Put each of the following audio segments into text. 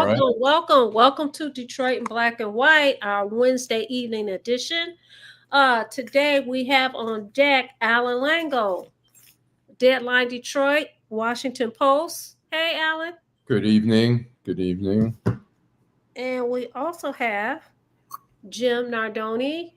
All right. Welcome to Detroit in Black and White, our Wednesday evening edition. Today we have on deck Alan Lango, Deadline Detroit, Washington Post. Hey, Alan. Good evening. Good evening. And we also have Jim Nardoni,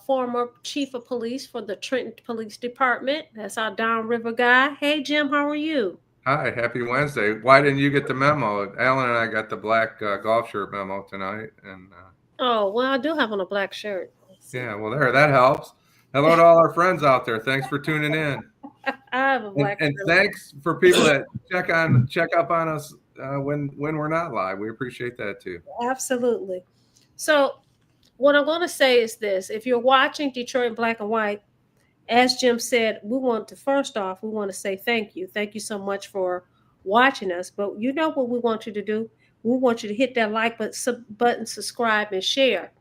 former chief of police for the Trenton Police Department. That's our downriver guy. Hey, Jim, how are you? Hi, happy Wednesday. Why didn't you get the memo? Alan and I got the black golf shirt memo tonight. And Oh, well, I do have on a black shirt. yeah, well, that helps. Hello to all our friends out there. Thanks for tuning in. I have a black And shirt. thanks for people that check up on us when we're not live. We appreciate that too. Absolutely. So, what I'm going to say is this: if you're watching Detroit in Black and White, as Jim said, we want to say thank you. Thank you so much for watching us. But you know what we want you to do? We want you to hit that like button, subscribe, and share.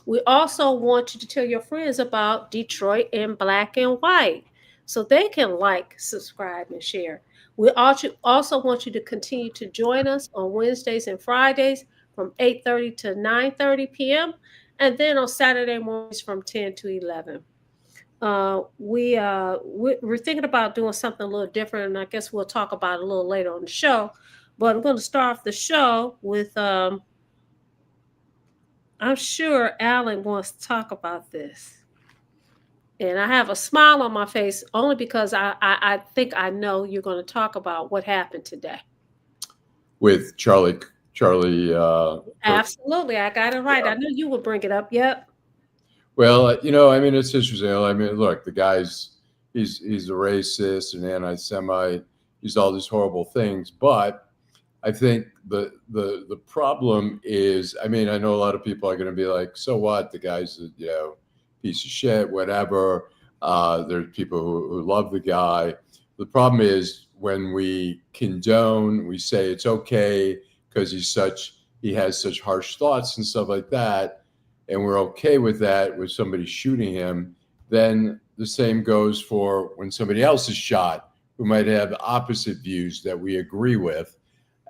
We also want you to tell your friends about Detroit in Black and White so they can like, subscribe, and share. We also want you to continue to join us on Wednesdays and Fridays from 8:30 to 9:30 p.m. and then on Saturday mornings from 10 to 11. We're thinking about doing something a little different, and I guess we'll talk about it a little later on the show. But I'm going to start off the show with I'm sure Alan wants to talk about this. And I have a smile on my face only because I think I know you're going to talk about what happened today. With Charlie. Absolutely. I got it right. Yeah. I knew you would bring it up. Yep. Well, it's interesting. Look, the guy's he's a racist, an anti-Semite. He's all these horrible things. But I think the problem is, I know a lot of people are going to be like, so what? The guy's a piece of shit, whatever. There's people who love the guy. The problem is when we condone, we say it's okay because he has such harsh thoughts and stuff like that, and we're okay with that with somebody shooting him, then the same goes for when somebody else is shot who might have opposite views that we agree with.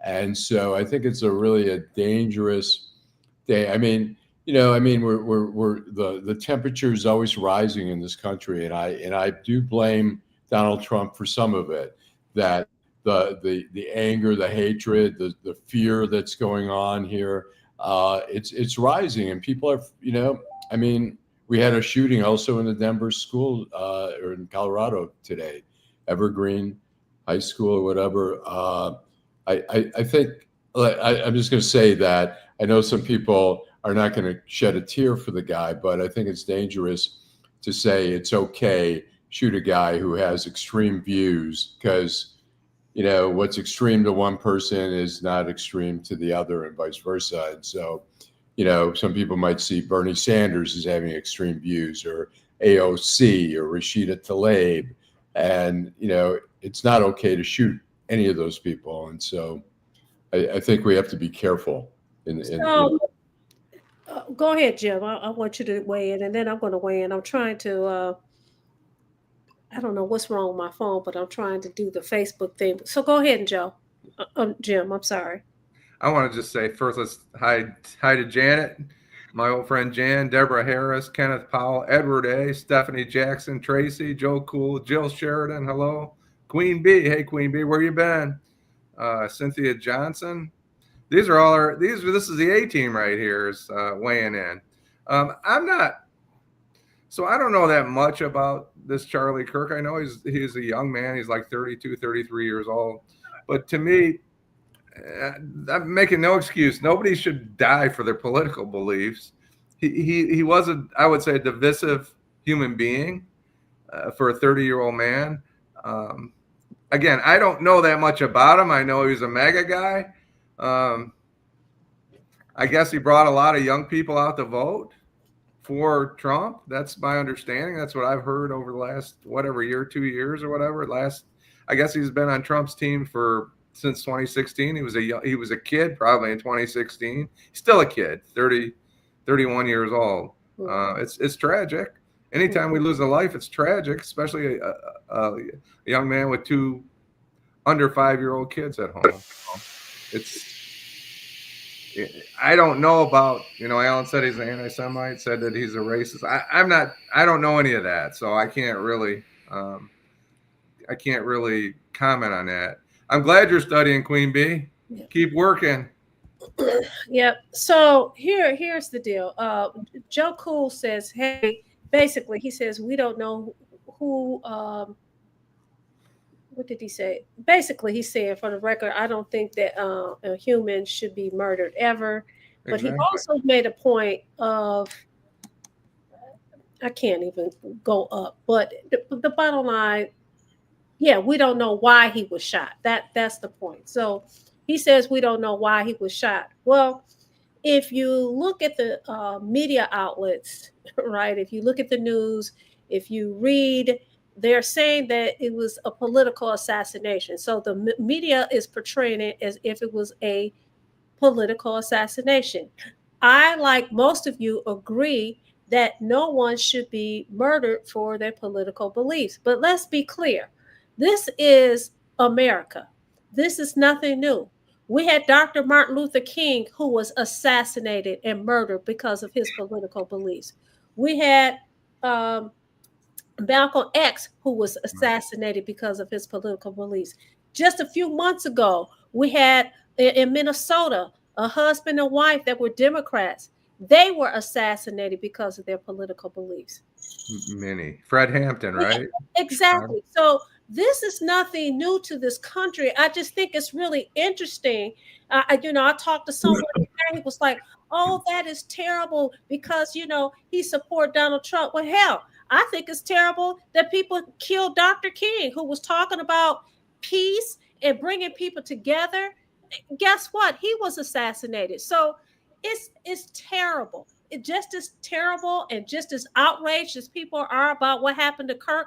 And so I think it's really a dangerous day. We're the temperature is always rising in this country, and I do blame Donald Trump for some of it. That the anger, the hatred, the fear that's going on here, it's rising, and people are we had a shooting also in the Denver school or in Colorado today, Evergreen High School or whatever. I think I'm just going to say that I know some people are not going to shed a tear for the guy, but I think it's dangerous to say it's okay shoot a guy who has extreme views because what's extreme to one person is not extreme to the other and vice versa. And so some people might see Bernie Sanders as having extreme views, or AOC or Rashida Tlaib, and it's not okay to shoot any of those people. And so I think we have to be careful. Go ahead, Jim. I want you to weigh in, and then I'm going to weigh in. I'm trying to. I don't know what's wrong with my phone, but I'm trying to do the Facebook thing. So go ahead, Jim. I'm sorry. I want to just say first, let's hi to Janet, my old friend Jan, Deborah Harris, Kenneth Powell, Edward A., Stephanie Jackson, Tracy, Joe Cool, Jill Sheridan, hello. Queen B, hey Queen B, where you been? Cynthia Johnson. These are all this is the A team right here is weighing in. So I don't know that much about this Charlie Kirk. I know he's a young man. He's like 32, 33 years old. But to me, I'm making no excuse. Nobody should die for their political beliefs. He was I would say, a divisive human being for a 30-year-old man. Again, I don't know that much about him. I know he's a MAGA guy. I guess he brought a lot of young people out to vote for Trump. That's my understanding. That's what I've heard over the last, year, 2 years or whatever. I guess he's been on Trump's team since 2016. He was a kid probably in 2016. He's still a kid, 31 years old. It's tragic. Anytime we lose a life, it's tragic, especially a young man with two under 5-year-old kids at home. I don't know about, Alan said he's an anti-Semite, said that he's a racist. I don't know any of that, so I can't really comment on that. I'm glad you're studying, Queen Bee. Yeah. Keep working. Yep. So here's the deal. Joe Cool says, hey, basically he says we don't know who what did he say? Basically, he's saying, for the record, I don't think that a human should be murdered ever. But Exactly. he also made a point of, I can't even go up, but the bottom line, yeah, we don't know why he was shot. That's the point. So he says we don't know why he was shot. Well, if you look at the media outlets, right, if you look at the news, if you read, they're saying that it was a political assassination. So the media is portraying it as if it was a political assassination. I, like most of you, agree that no one should be murdered for their political beliefs. But let's be clear. This is America. This is nothing new. We had Dr. Martin Luther King, who was assassinated and murdered because of his political beliefs. We had Malcolm X, who was assassinated because of his political beliefs. Just a few months ago, we had in Minnesota a husband and wife that were Democrats. They were assassinated because of their political beliefs. Many. Fred Hampton, right? Exactly. So this is nothing new to this country. I just think it's really interesting. I talked to someone and he was like, oh, that is terrible because, he support Donald Trump. Well, hell, I think it's terrible that people killed Dr. King, who was talking about peace and bringing people together. Guess what? He was assassinated. So it's terrible. It just as terrible and just as outraged as people are about what happened to Kirk.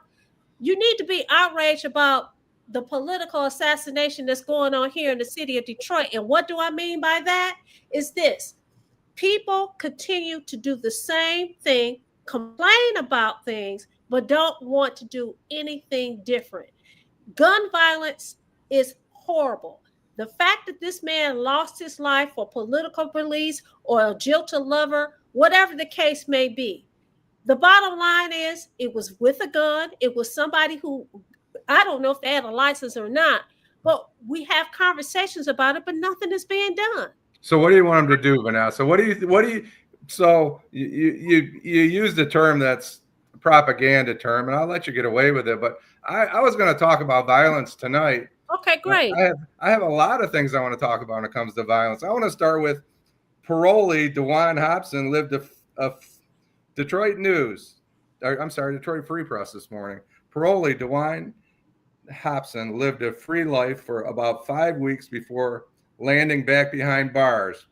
You need to be outraged about the political assassination that's going on here in the city of Detroit. And what do I mean by that? Is this: people continue to do the same thing, complain about things, but don't want to do anything different. Gun violence is horrible. The fact that this man lost his life for political beliefs or a jilted lover, whatever the case may be, the bottom line is it was with a gun. It was somebody who, I don't know if they had a license or not, but we have conversations about it, but nothing is being done. So what do you want them to do, Vanessa? So you used a term that's a propaganda term, and I'll let you get away with it, but I was going to talk about violence tonight. Okay, great. I have a lot of things I want to talk about when it comes to violence. I want to start with parolee DeWine Hobson lived a Detroit Free Press this morning. Parolee DeWine Hobson lived a free life for about 5 weeks before landing back behind bars,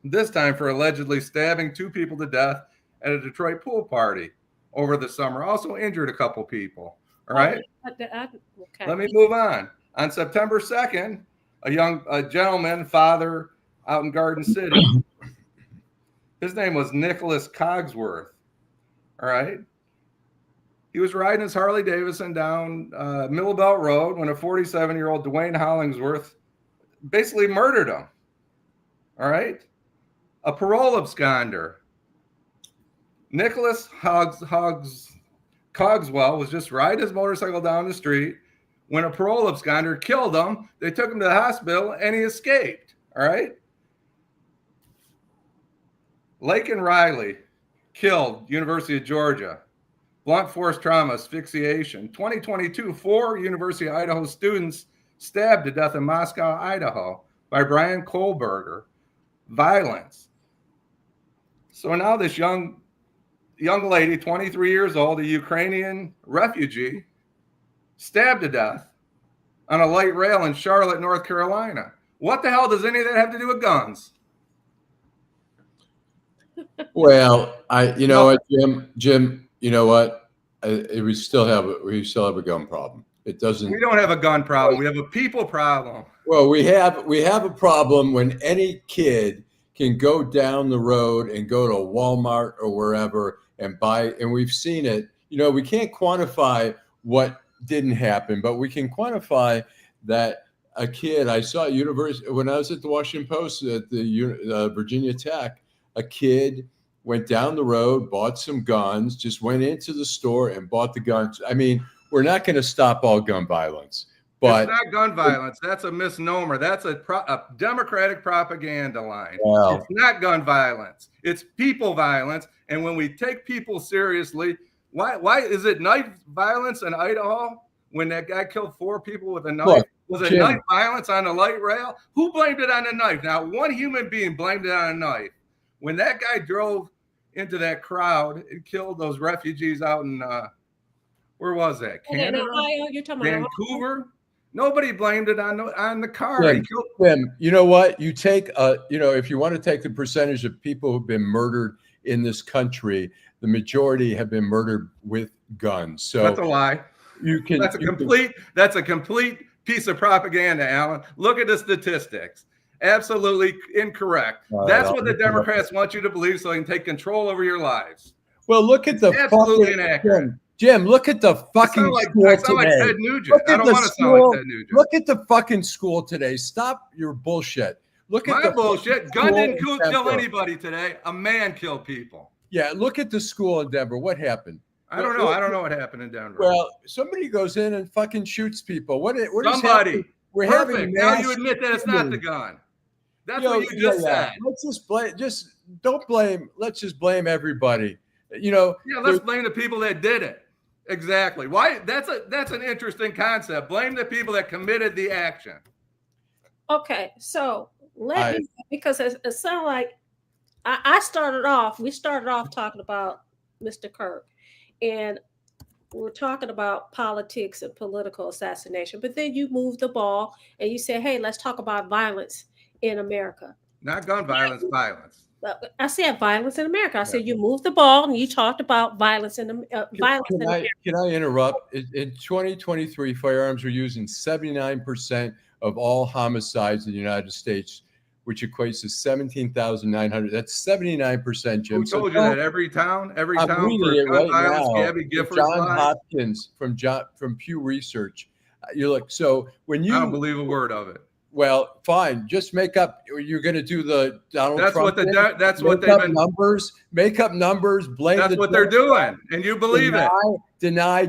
this time for allegedly stabbing 2 people to death at a Detroit pool party over the summer. Also injured a couple people. All right. Okay. Let me move on. On September 2nd, a gentleman, father out in Garden City, his name was Nicholas Cogsworth. All right. He was riding his Harley Davidson down Millbelt Road when a 47-year-old Dwayne Hollingsworth basically murdered him. All right. A parole absconder. Nicholas Cogswell was just riding his motorcycle down the street when a parole absconder killed him. They took him to the hospital and he escaped. All right. Laken Riley, killed, University of Georgia. Blunt force trauma, asphyxiation. 2022, 4 University of Idaho students stabbed to death in Moscow, Idaho by Brian Kohlberger. Violence. So now this young lady, 23 years old, a Ukrainian refugee, stabbed to death on a light rail in Charlotte, North Carolina. What the hell does any of that have to do with guns? Well, Jim, you know what? We still have a gun problem. It doesn't. We don't have a gun problem. We have a people problem. Well, we have a problem when any kid can go down the road and go to Walmart or wherever and buy, and we've seen it. We can't quantify what didn't happen, but we can quantify that a kid. I saw at university when I was at the Washington Post at the Virginia Tech. A kid went down the road, bought some guns, just went into the store and bought the guns. I mean, we're not going to stop all gun violence, but it's not gun violence. That's a misnomer. That's a Democratic propaganda line. Wow. It's not gun violence. It's people violence. And when we take people seriously, why is it knife violence in Idaho when that guy killed 4 people with a knife? Look, was it Jim, knife violence on the light rail? Who blamed it on the knife? Now, one human being blamed it on a knife. When that guy drove into that crowd and killed those refugees out in where was that? Canada? In Ohio, you're talking about Vancouver? Nobody blamed it on the car. Jim, you know what? You take if you want to take the percentage of people who've been murdered in this country, the majority have been murdered with guns. So that's a lie. That's a complete piece of propaganda, Alan. Look at the statistics. Absolutely incorrect. That's what the Democrats want you to believe so they can take control over your lives. Well, look at the absolutely inaccurate. Jim, look at the fucking school today. I sound like Ted Nugent. I don't want to sound like Ted Nugent. Look at the fucking school today. Stop your bullshit. Look at my bullshit. Gun didn't kill anybody today. A man killed people. Yeah, look at the school in Denver. What happened? I don't know. I don't know what happened in Denver. Well, somebody goes in and fucking shoots people. What somebody. We're perfect. having now you admit that it's not the gun. That's what you just said. Let's just blame. Don't blame. Let's just blame everybody. Yeah, let's blame the people that did it. Exactly. Why? That's an interesting concept. Blame the people that committed the action. Okay, so because it sounds like we started off talking about Mr. Kirk, and we're talking about politics and political assassination, but then you moved the ball and you said, hey, let's talk about violence in America. Not gun violence, violence. I said violence in America. I said you moved the ball and you talked about violence in violence in America. Can I interrupt? In 2023, firearms were used in 79% of all homicides in the United States, which equates to 17,900. That's 79%, Jim. Who told you that? Every town I'm reading it right now. Gabby Giffords John Hopkins from Pew Research. You're like, so when you I don't believe a word of it. Well, fine. Just make up. You're going to do the Donald Trump. That's what they've been numbers. Make up numbers. Blame. That's what they're doing, and you believe it. Deny.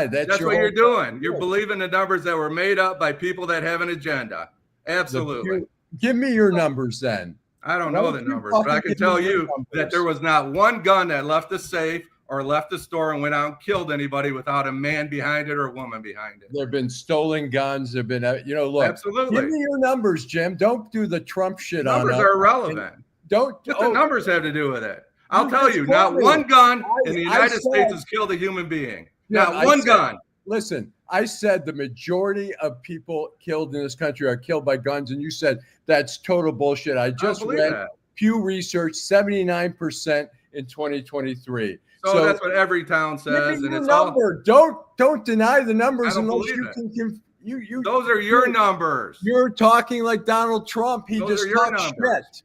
That's what you're doing. You're believing the numbers that were made up by people that have an agenda. Absolutely. Give me your numbers then. I don't know the numbers, but I can tell you that there was not one gun that left the safe or left the store and went out and killed anybody without a man behind it or a woman behind it. There have been stolen guns. There have been, look. Absolutely. Give me your numbers, Jim. Don't do the Trump shit on us. Numbers are irrelevant. What the numbers have to do with it? I'll tell you, not one gun in the United States has killed a human being. Not one gun. Listen, I said the majority of people killed in this country are killed by guns, and you said that's total bullshit. I just read Pew Research, 79% in 2023. So that's what every town says, and it's number. Don't deny the numbers unless you can. Those are your numbers. You're talking like Donald Trump. He just talks shit.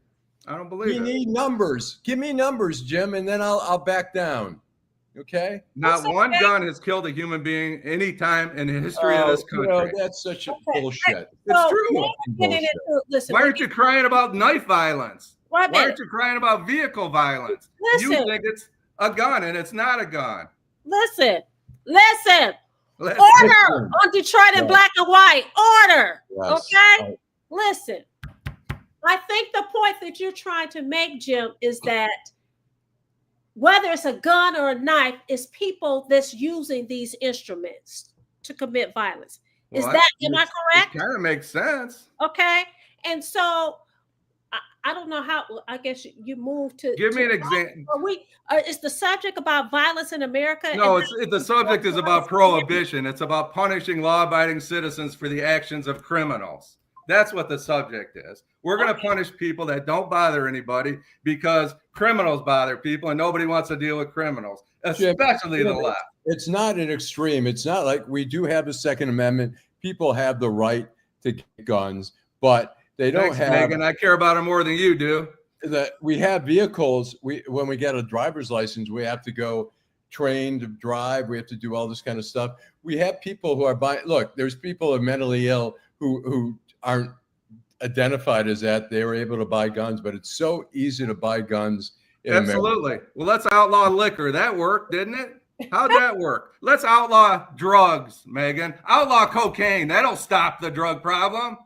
I don't believe it. You need numbers. Give me numbers, Jim, and then I'll back down. Okay. Not one gun has killed a human being any time in the history of this country. That's such a bullshit. It's true. Listen, why aren't you crying about knife violence? Why aren't you crying about vehicle violence? Listen. You think it's a gun and it's not a gun. Listen. Order on Detroit in black and white. Order. Yes. Okay. Listen. I think the point that you're trying to make, Jim, is that whether it's a gun or a knife, it's people that's using these instruments to commit violence. Am I correct? It kind of makes sense. Okay. And so I don't know how, I guess you moved to. Give me an example. Is the subject about violence in America? No, the subject is about prohibition. It's about punishing law-abiding citizens for the actions of criminals. That's what the subject is. We're going to punish people that don't bother anybody because criminals bother people and nobody wants to deal with criminals, especially the left. It's not an extreme. It's not like we do have a Second Amendment. People have the right to get guns, but they don't have. Megan, I care about them more than you do. We have vehicles. When we get a driver's license, we have to go train to drive. We have to do all this kind of stuff. We have people who are buying. Look, there's people who are mentally ill who aren't identified as that, they were able to buy guns, but it's so easy to buy guns in Absolutely. America. Well, let's outlaw liquor. That worked, didn't it? How'd that work? Let's outlaw drugs, Megan. Outlaw cocaine. That'll stop the drug problem.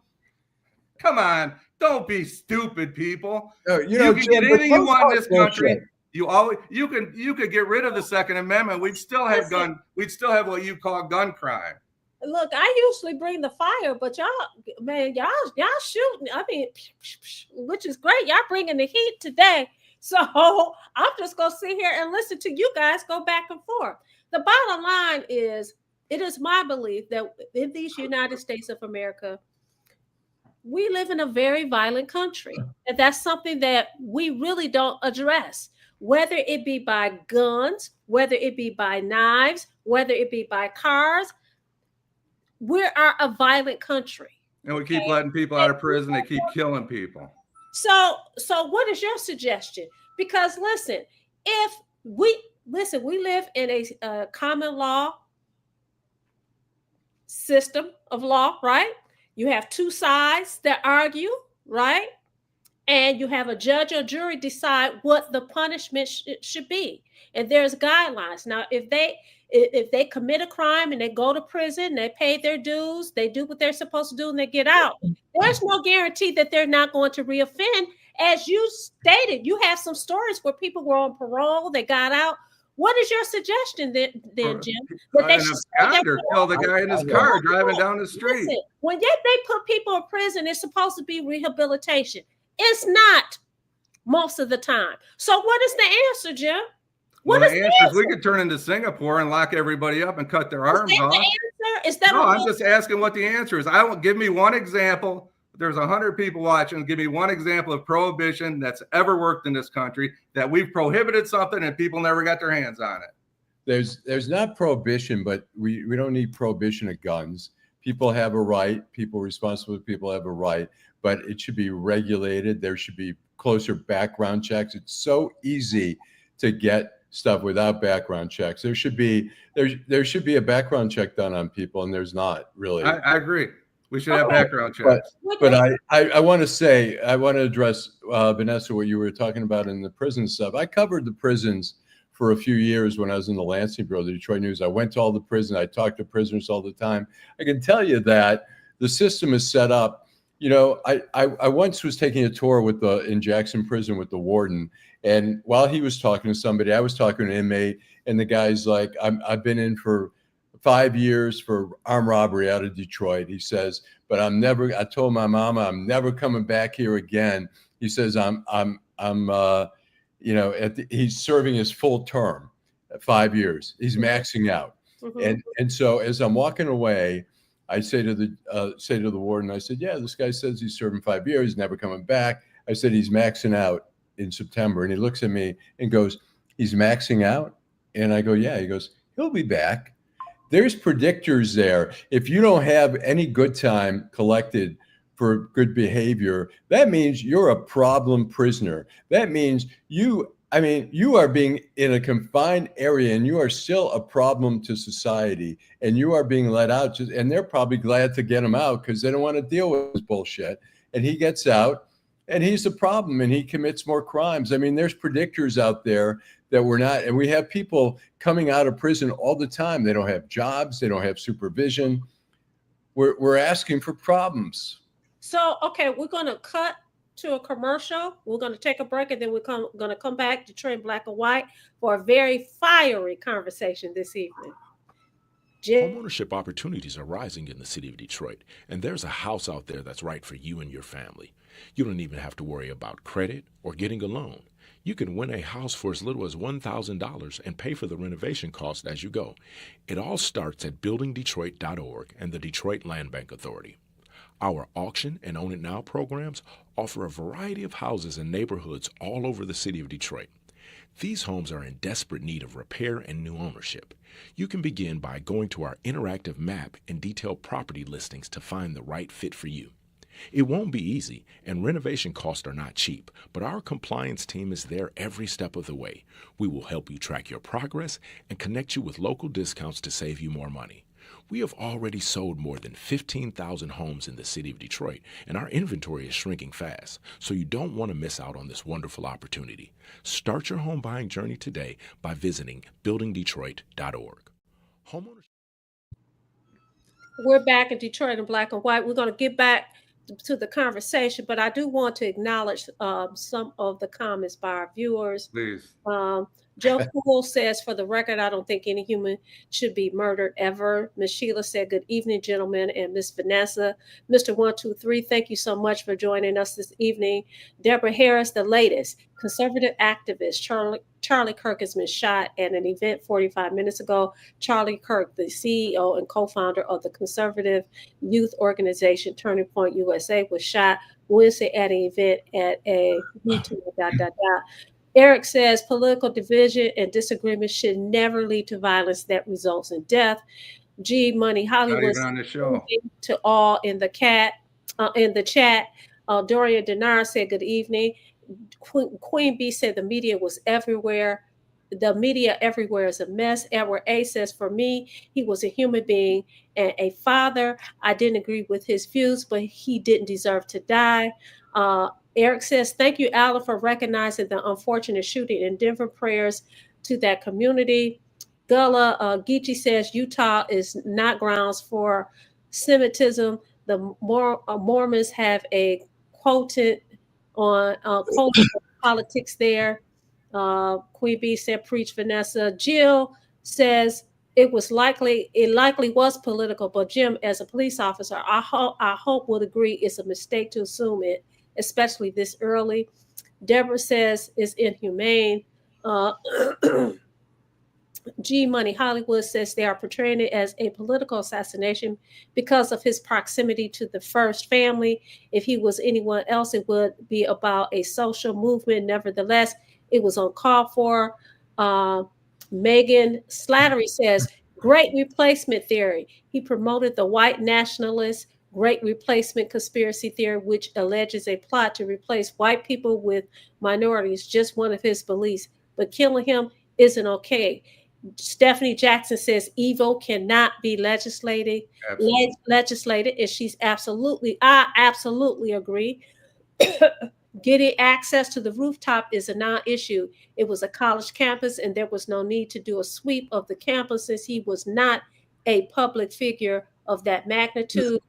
Come on. Don't be stupid, people. You know, You can Jim, get but anything you those want in are this country. bullshit. You could get rid of the Second Amendment. We'd still have what you call gun crime. Look, I usually bring the fire, but y'all shooting. I mean, which is great. Y'all bringing the heat today. So I'm just gonna sit here and listen to you guys go back and forth. The bottom line is, it is my belief that in these United States of America, we live in a very violent country, and that's something that we really don't address. Whether it be by guns, whether it be by knives, whether it be by cars. We are a violent country. And we keep letting people out of prison. They keep killing people. So what is your suggestion? Because listen, we live in a common law system of law, right? You have two sides that argue, right? And you have a judge or jury decide what the punishment should be. And there's guidelines. Now, if they commit a crime and they go to prison, they pay their dues, they do what they're supposed to do, and they get out, there's no guarantee that they're not going to reoffend. As you stated, you have some stories where people were on parole, they got out. What is your suggestion then, Jim? That they should kill the guy in his car driving down the street. Listen, when they put people in prison, it's supposed to be rehabilitation. It's not most of the time. So what is the answer, Jim? Well, the answer is we could turn into Singapore and lock everybody up and cut their arms off. The answer? Is that no, I'm just asking what the answer is. Give me one example. There's 100 people watching. Give me one example of prohibition that's ever worked in this country, that we've prohibited something and people never got their hands on it. There's not prohibition, but we don't need prohibition of guns. People have a right. People responsible people have a right, but it should be regulated. There should be closer background checks. It's so easy to get stuff without background checks. There should be a background check done on people, and there's not really. I agree. We should have background checks. But I want to address, Vanessa, what you were talking about in the prison stuff. I covered the prisons for a few years when I was in the Lansing Bureau, the Detroit News. I went to all the prisons. I talked to prisoners all the time. I can tell you that the system is set up. You know, I once was taking a tour in Jackson Prison with the warden, and while he was talking to somebody, I was talking to an inmate, and the guy's like, I've been in for 5 years for armed robbery out of Detroit. He says, but I told my mama I'm never coming back here again. He says, he's serving his full term at 5 years. He's maxing out. Mm-hmm. And so as I'm walking away, I say to the warden, I said, yeah, this guy says he's serving 5 years, he's never coming back. I said, he's maxing out in September. And he looks at me and goes, he's maxing out? And I go, yeah. He goes, he'll be back. There's predictors there. If you don't have any good time collected for good behavior, that means you're a problem prisoner. That means you are being in a confined area and you are still a problem to society, and you are being let out. And they're probably glad to get him out because they don't want to deal with this bullshit. And he gets out and he's a problem and he commits more crimes. I mean, there's predictors out there that we're not, and we have people coming out of prison all the time. They don't have jobs. They don't have supervision. We're asking for problems. So, okay, we're going to cut to a commercial. We're going to take a break, and then we're going to come back, Detroit Black and White, for a very fiery conversation this evening. Homeownership opportunities are rising in the city of Detroit, and there's a house out there that's right for you and your family. You don't even have to worry about credit or getting a loan. You can win a house for as little as $1,000 and pay for the renovation cost as you go. It all starts at buildingdetroit.org and the Detroit Land Bank Authority. Our auction and Own It Now programs offer a variety of houses in neighborhoods all over the city of Detroit. These homes are in desperate need of repair and new ownership. You can begin by going to our interactive map and detailed property listings to find the right fit for you. It won't be easy, and renovation costs are not cheap, but our compliance team is there every step of the way. We will help you track your progress and connect you with local discounts to save you more money. We have already sold more than 15,000 homes in the city of Detroit, and our inventory is shrinking fast, so you don't want to miss out on this wonderful opportunity. Start your home buying journey today by visiting buildingdetroit.org. Homeowners. We're back in Detroit in black and white. We're going to get back to the conversation, but I do want to acknowledge some of the comments by our viewers. Please. Joe Poole says, for the record, I don't think any human should be murdered ever. Miss Sheila said, good evening, gentlemen, and Miss Vanessa. Mr. 123, thank you so much for joining us this evening. Deborah Harris, the latest conservative activist. Charlie Kirk has been shot at an event 45 minutes ago. Charlie Kirk, the CEO and co-founder of the conservative youth organization Turning Point USA, was shot Wednesday at an event at a YouTube. Eric says political division and disagreement should never lead to violence that results in death. G Money Hollywood on the show. To all in the chat. Dorian Denard said good evening. Queen B said the media was everywhere. The media everywhere is a mess. Edward A says, for me, he was a human being and a father. I didn't agree with his views, but he didn't deserve to die. Eric says, thank you, Alan, for recognizing the unfortunate shooting in Denver. Prayers to that community. Gullah Geechee says, Utah is not grounds for Semitism. The Mormons have a quoted on politics there. Queen B said, preach, Vanessa. Jill says, it likely was political, but Jim, as a police officer, I hope would agree it's a mistake to assume it, especially this early. Deborah says it's inhumane. G Money Hollywood says they are portraying it as a political assassination because of his proximity to the first family. If he was anyone else, it would be about a social movement. Nevertheless, it was uncalled for. Megan Slattery says, great replacement theory. He promoted the white nationalist great replacement conspiracy theory, which alleges a plot to replace white people with minorities, just one of his beliefs. But killing him isn't okay. Stephanie Jackson says evil cannot be legislated, and I absolutely agree. Getting access to the rooftop is a non-issue. It was a college campus, and there was no need to do a sweep of the campus since he was not a public figure of that magnitude.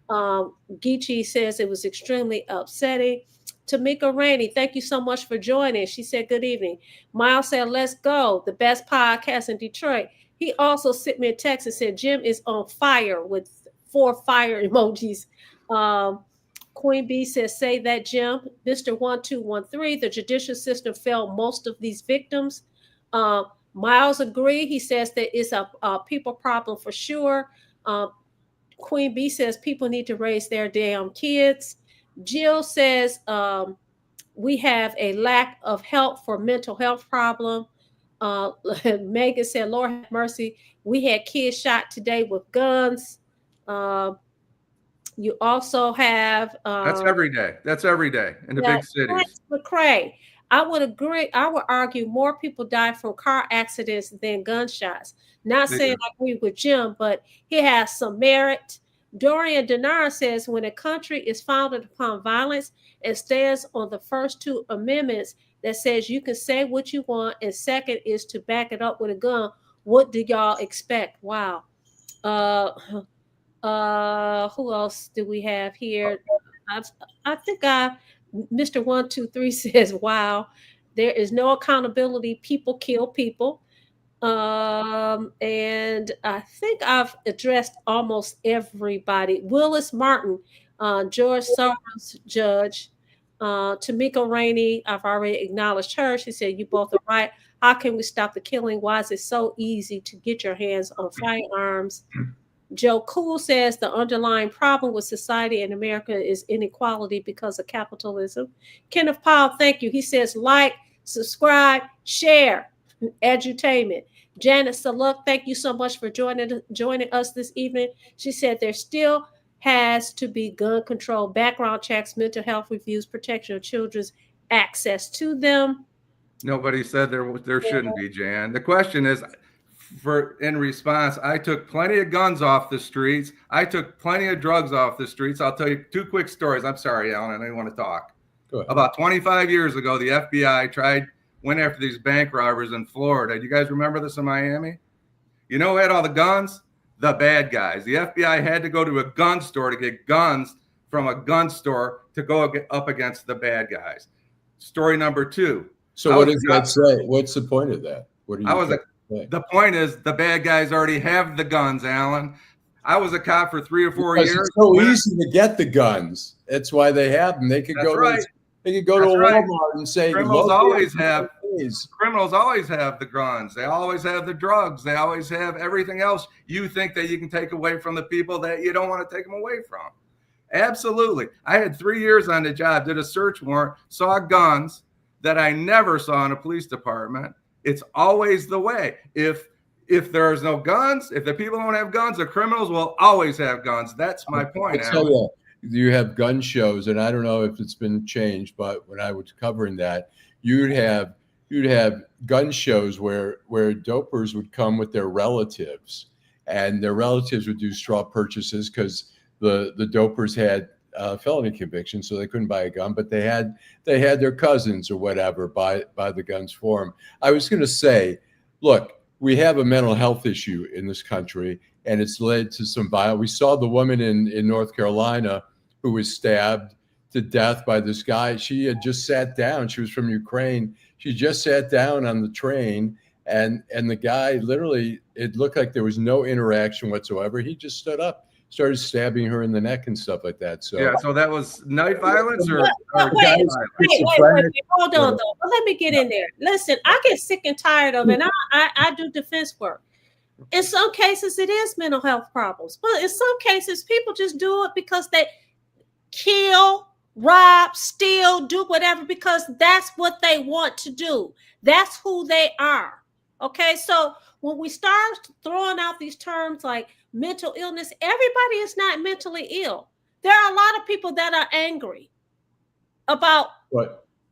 Geechee says it was extremely upsetting. Tamika Rainey, thank you so much for joining. She said, good evening. Miles said, let's go. The best podcast in Detroit. He also sent me a text and said, Jim is on fire with 4 fire emojis. Queen B says, say that, Jim. Mr. 1213, the judicial system failed most of these victims. Miles agreed. He says that it's a people problem for sure. Queen B says people need to raise their damn kids. Jill says we have a lack of help for mental health problem. Megan said, Lord have mercy, we had kids shot today with guns. You also have that's every day. That's every day in the big cities. McCray, I would agree. I would argue more people die from car accidents than gunshots. Not saying I agree with Jim, but he has some merit. Dorian Denard says when a country is founded upon violence and stands on the first 2 amendments that says you can say what you want, and second is to back it up with a gun, what do y'all expect? Wow. Who else do we have here? I think Mr. 123 says, wow, there is no accountability. People kill people. And I think I've addressed almost everybody. Willis Martin, George Soros judge, Tamika Rainey, I've already acknowledged her. She said, you both are right. How can we stop the killing? Why is it so easy to get your hands on firearms? Joe Cool says the underlying problem with society in America is inequality because of capitalism. Kenneth Powell, thank you. He says, like, subscribe, share, edutainment. Janet Saluk, thank you so much for joining us this evening. She said there still has to be gun control, background checks, mental health reviews, protection of children's access to them. Nobody said there shouldn't be, Jan. The question is, in response, I took plenty of guns off the streets. I took plenty of drugs off the streets. I'll tell you 2 quick stories. I'm sorry, Alan, I didn't want to talk. Go ahead. About 25 years ago, the FBI went after these bank robbers in Florida. Do you guys remember this in Miami? You know who had all the guns? The bad guys. The FBI had to go to a gun store to get guns from a gun store to go up against the bad guys. Story number 2. So what does that say? What's the point of that? What do you The point is the bad guys already have the guns, Alan. I was a cop for 3 or 4 years. It's so easy to get the guns. That's why they have them. They could That's go right. they could go to That's right. Walmart and say Criminals always have please. criminals always have the guns. They always have the drugs. They always have everything else you think that you can take away from the people that you don't want to take them away from. Absolutely. I had 3 years on the job, did a search warrant, saw guns that I never saw in a police department. It's always the way. If there's no guns, if the people don't have guns, the criminals will always have guns. That's my point. I'll tell you have gun shows, and I don't know if it's been changed, but when I was covering that, you'd have gun shows where dopers would come with their relatives, and their relatives would do straw purchases because the dopers had felony convictions, so they couldn't buy a gun, but they had their cousins or whatever buy the guns for them. I was going to say, look, we have a mental health issue in this country, and it's led to some violence. We saw the woman in North Carolina who was stabbed to death by this guy. She had just sat down. She was from Ukraine. She just sat down on the train, and the guy literally, it looked like there was no interaction whatsoever. He just stood up, started stabbing her in the neck and stuff like that. So yeah, so that was night violence or Wait, hold on though. But let me get in there. Listen, I get sick and tired of it. And I do defense work. In some cases, it is mental health problems, but in some cases, people just do it because they kill, rob, steal, do whatever because that's what they want to do. That's who they are. Okay, so when we start throwing out these terms like mental illness, everybody is not mentally ill. There are a lot of people that are angry about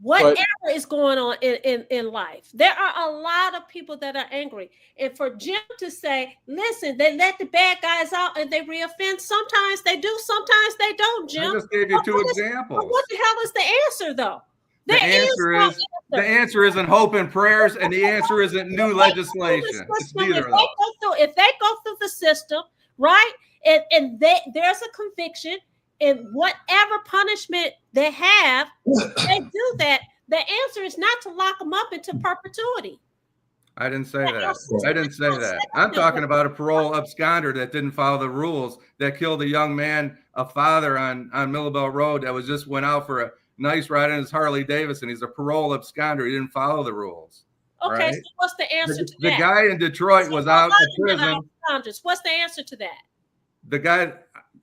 whatever is going on in life. There are a lot of people that are angry. And for Jim to say, listen, they let the bad guys out and they reoffend. Sometimes they do, sometimes they don't, Jim. I just gave you 2 examples. What the hell is the answer, though? The answer isn't hope and prayers, and the answer isn't new legislation. It's neither of those. If they go through the system, right, and there's a conviction, and whatever punishment they have, they do that. The answer is not to lock them up into perpetuity. I didn't say that. I didn't say that. I'm talking about a parole absconder that didn't follow the rules, that killed a young man, a father on Millabelle Road that was just went out for a nice ride in his Harley Davidson. He's a parole absconder. He didn't follow the rules. Okay, right? so what's the answer to that? The guy in Detroit was out of prison. What's the answer to that? The guy,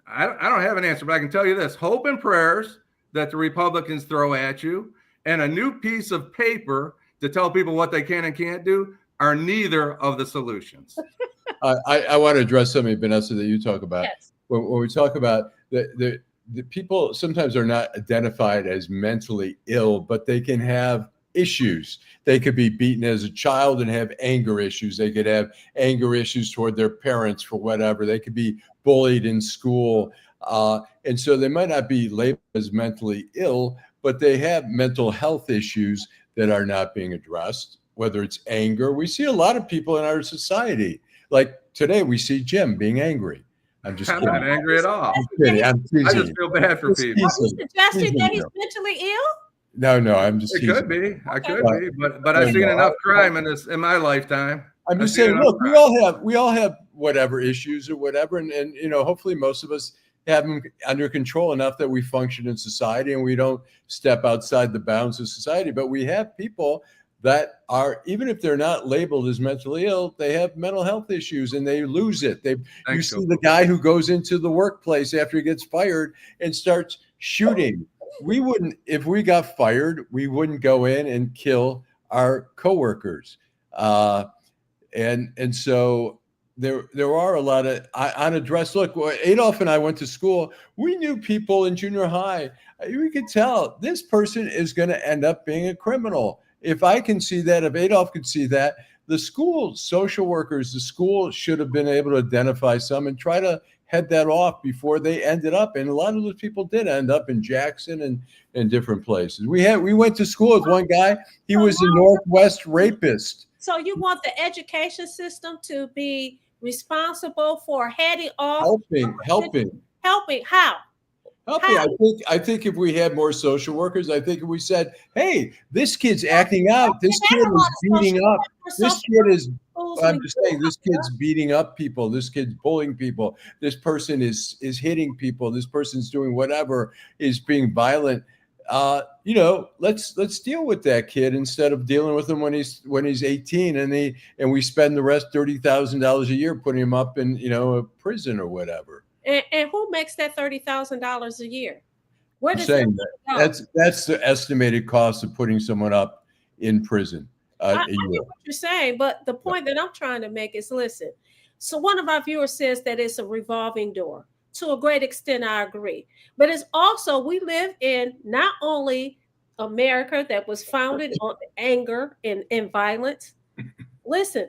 I don't have an answer, but I can tell you this: hope and prayers that the Republicans throw at you, and a new piece of paper to tell people what they can and can't do are neither of the solutions. I want to address something, Vanessa, that you talk about. Yes. When we talk about the people sometimes are not identified as mentally ill, but they can have issues. They could be beaten as a child and have anger issues. They could have anger issues toward their parents for whatever. They could be bullied in school. And so they might not be labeled as mentally ill, but they have mental health issues that are not being addressed, whether it's anger. We see a lot of people in our society. Like today, we see Jim being angry. I'm not angry at all. I'm teasing. I just feel bad for people. Are you suggesting that he's mentally ill? No, I'm just teasing. It could be. I could be, but I've seen enough crime in my lifetime. I'm just saying, look, we all have whatever issues or whatever, and you know, hopefully most of us have them under control enough that we function in society and we don't step outside the bounds of society. But we have people that are, even if they're not labeled as mentally ill, they have mental health issues and they lose it. You see the guy who goes into the workplace after he gets fired and starts shooting. We wouldn't, if we got fired, we wouldn't go in and kill our coworkers. And so there are a lot of unaddressed. Look, Adolf and I went to school. We knew people in junior high. We could tell this person is going to end up being a criminal. If I can see that, if Adolf could see that, the school social workers, the school should have been able to identify some and try to head that off before they ended up. And a lot of those people did end up in Jackson and different places. We went to school with one guy. He was a Northwest rapist. So you want the education system to be responsible for heading off, helping how? I think if we had more social workers, I think if we said, hey, this kid's acting out, this kid is beating up, I'm just saying, this kid's beating up people, this kid's bullying people, this person is hitting people, this person's doing whatever, is being violent. Let's deal with that kid instead of dealing with him when he's 18 and we spend the rest $30,000 a year putting him up in a prison or whatever. And who makes that $30,000 a year? Where does that's the estimated cost of putting someone up in prison. I get what you're saying, but the point that I'm trying to make is, listen. So one of our viewers says that it's a revolving door. To a great extent, I agree. But it's also, we live in not only America that was founded on anger and violence. Listen,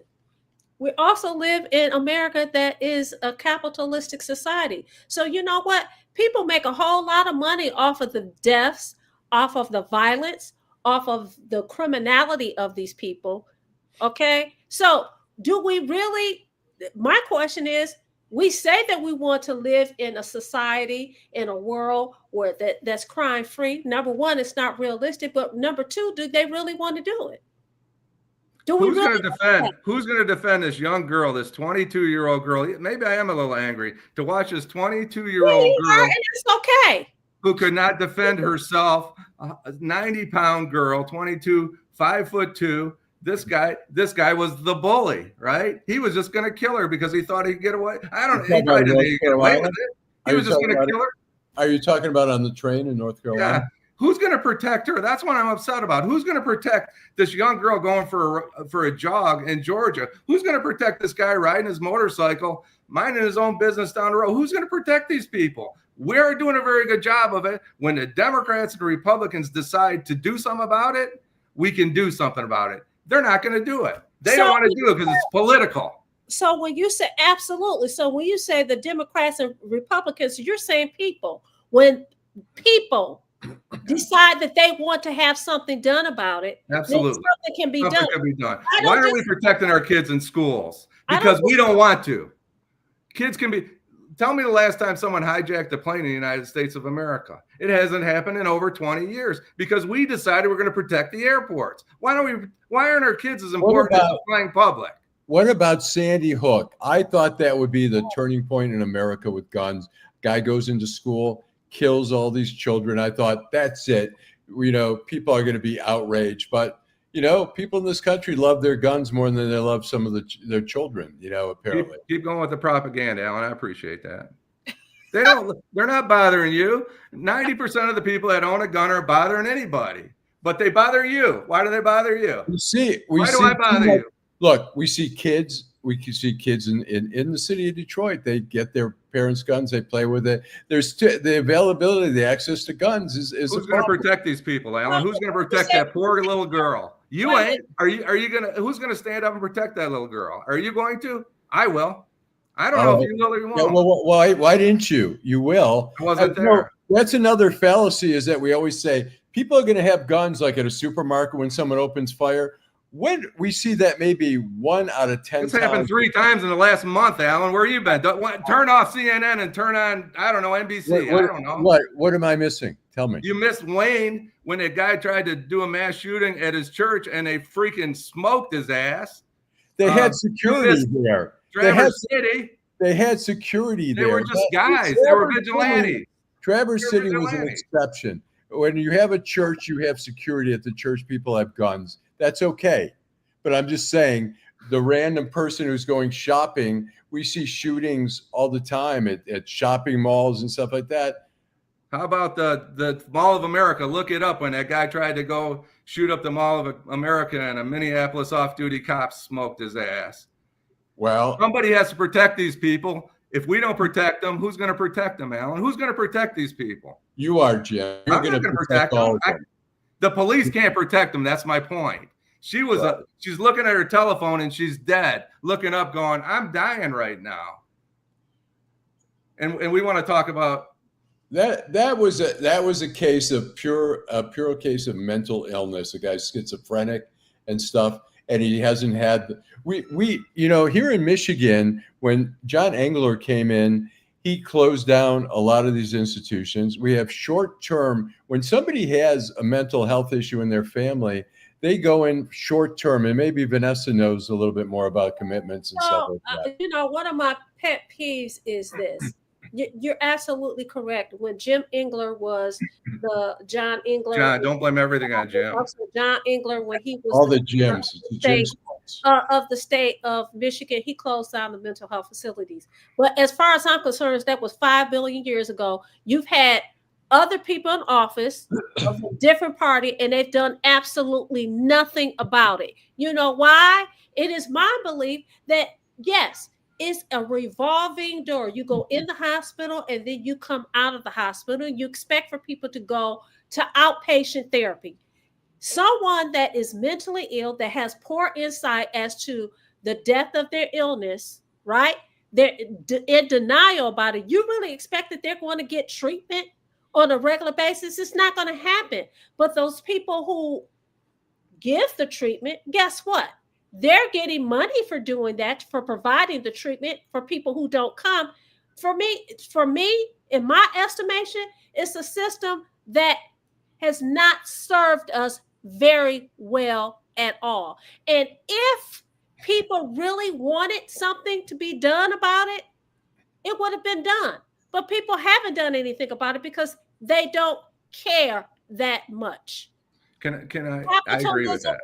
we also live in America that is a capitalistic society. So you know what? People make a whole lot of money off of the deaths, off of the violence, off of the criminality of these people. Okay? So do we really, my question is, we say that we want to live in a society, in a world where that's crime free. Number one, it's not realistic. But number two, do they really want to do it? Who's going to defend this young girl, this 22-year-old girl? Maybe I am a little angry to watch this 22-year-old girl. And it's okay. Who could not defend herself, a 90-pound girl, 22, 5'2". This guy was the bully, right? He was just going to kill her because he thought he'd get away. I don't know. He probably didn't get away with it. He was just going to kill her. Are you talking about on the train in North Carolina? Yeah. Who's going to protect her? That's what I'm upset about. Who's going to protect this young girl going for a jog in Georgia? Who's going to protect this guy riding his motorcycle, minding his own business down the road? Who's going to protect these people? We're doing a very good job of it. When the Democrats and the Republicans decide to do something about it, we can do something about it. They're not going to do it. They don't want to do it because it's political. So when you say absolutely, so when you say the Democrats and Republicans, you're saying people. When people decide that they want to have something done about it, absolutely, something can be done. Why are we protecting our kids in schools? Because we don't want to. Kids can be. Tell me the last time someone hijacked a plane in the United States of America. It hasn't happened in over 20 years because we decided we're going to protect the airports. Why aren't our kids as important as the flying public? What about Sandy Hook? I thought that would be the turning point in America with guns. Guy goes into school, kills all these children. I thought that's it. People are going to be outraged, but people in this country love their guns more than they love some of their children, apparently. Keep going with the propaganda, Alan. I appreciate that. They're not bothering you. 90% of the people that own a gun are bothering anybody, but they bother you. Why do they bother you? Why do I bother you? Look, we see kids. We can see kids in the city of Detroit. They get their parents' guns. They play with it. There's the availability, the access to guns is who's going to protect these people, Alan? Who's going to protect that poor little girl? You ain't. Are you going to? Who's going to stand up and protect that little girl? Are you going to? I will. I don't know if you will or you won't. Yeah, well, why didn't you? You will. I wasn't there. That's another fallacy, is that we always say people are going to have guns like at a supermarket when someone opens fire. When we see that maybe 1 out of 10 times. This happened 3 times in the last month, Alan. Where you been? Turn off CNN and turn on, I don't know, NBC. I don't know. What am I missing? Tell me. You missed Wayne when a guy tried to do a mass shooting at his church and they freaking smoked his ass. They had security there. Traverse City. They had security there. They were just guys. They were vigilantes. Traverse City was an exception. When you have a church, you have security. At the church, people have guns. That's okay. But I'm just saying, the random person who's going shopping, we see shootings all the time at shopping malls and stuff like that. How about the Mall of America? Look it up when that guy tried to go shoot up the Mall of America and a Minneapolis off-duty cop smoked his ass. Well, somebody has to protect these people. If we don't protect them, who's going to protect them, Alan? Who's going to protect these people? You are, Jim. You're I'm not going to protect them. The police can't protect them. That's my point. She was she's looking at her telephone and she's dead, looking up, going, "I'm dying right now." And we want to talk about that was a case of pure case of mental illness. The guy's schizophrenic and stuff, and he hasn't had we here in Michigan, when John Engler came in, he closed down a lot of these institutions. We have short-term, when somebody has a mental health issue in their family, they go in short-term, and maybe Vanessa knows a little bit more about commitments and stuff like that. One of my pet peeves is this. You're absolutely correct. When Jim Engler was the John Engler. John, don't blame everything on Jim. John Engler, when he was all the gyms, of the state of Michigan, he closed down the mental health facilities. But as far as I'm concerned, that was 5 billion years ago. You've had other people in office of a different party, and they've done absolutely nothing about it. You know why? It is my belief that, yes, it's a revolving door. You go in the hospital and then you come out of the hospital. You expect for people to go to outpatient therapy. Someone that is mentally ill, that has poor insight as to the depth of their illness, right? They're in denial about it. You really expect that they're going to get treatment on a regular basis? It's not going to happen. But those people who give the treatment, guess what? They're getting money for doing that, for providing the treatment for people who don't come. For me, in my estimation, it's a system that has not served us very well at all. And if people really wanted something to be done about it, it would have been done. But people haven't done anything about it because they don't care that much. Can I agree with that.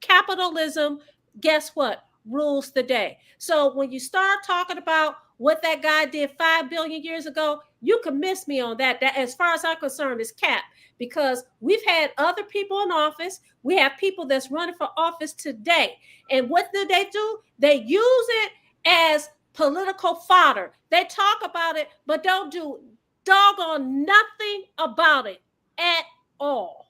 Capitalism, guess what, rules the day. So when you start talking about what that guy did 5 billion years ago, you can miss me on that. That, as far as I'm concerned, is cap, because we've had other people in office. We have people that's running for office today. And what do? They use it as political fodder. They talk about it, but don't do doggone nothing about it at all.